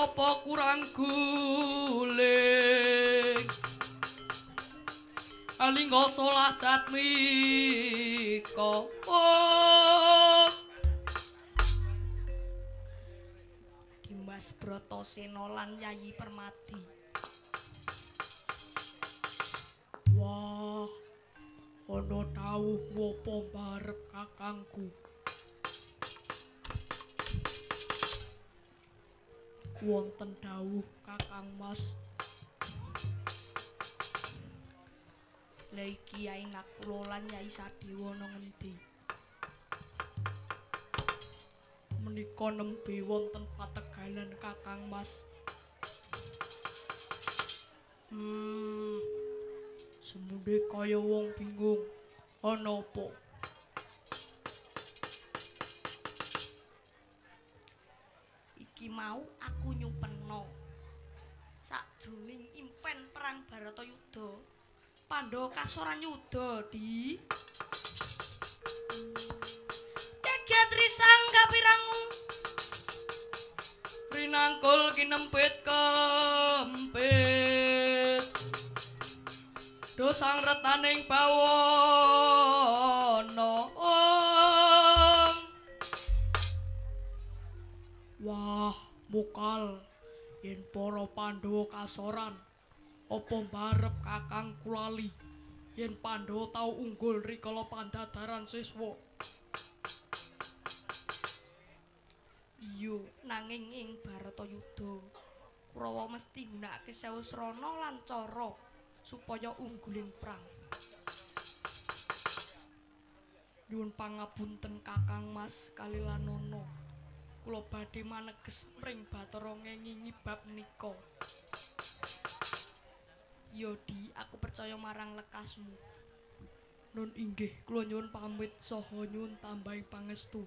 apa kurang guling alingga salah jatmika Dimas Bratasena lan Yayi Permadi. Wah, ana dawuh apa barep kakangku? Wonten dawuh Kakang Mas. Lah iki Yai Nakula lan Yai Sadewa ana ngendi? Menika nembe wonten pategalan Kakang Mas. Semude kaya wong bingung. Ana apa? Iki mau aku nyupenno. Sajroning impen perang Baratayuda, Pandhawa kasoran yuda, Di. Jagatri sangga pirangu. Rinangkul kinempit kempit. Dosang retaning bawana. Wah, mukal yen para Pandhawa kasoran apa mbarep Kakang Kulali yen Pandhawa tau unggul rikala pandhadaran siswa. Iya, nanging ing Baratayuda Kurawa mesti nggunakake sewu srana lan cara supaya ungguling prang. Nyuwun pangapunten Kakang Mas Kalilanana. Kula badhe maneges mring Bathara ngengingi bab menika. Ya Di, aku percaya marang lekasmu. Nun inggih, kula nyuwun pamit saha nyuwun tambahi pangestu.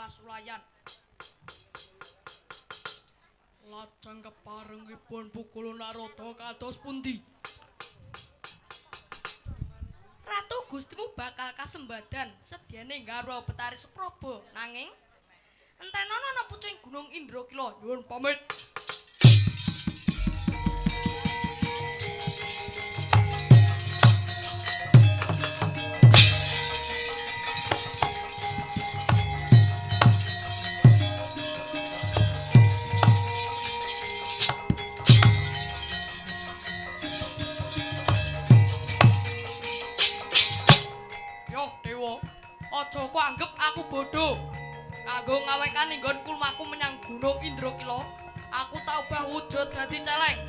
pasulayan. Lajeng keparengipun pukul Narada kados pundi? Ratu Gustimu bakal kasembadan sedyane garwa Betari Supraba nanging entenono ana pucuking Gunung Indrakila nyuwun pamit. Yoh Dewa, aja kok anggap aku bodoh. Kanggo ngawekani nggon kulmaku menyang Gunung Indrakila, aku tau bah wujud dadi celeng.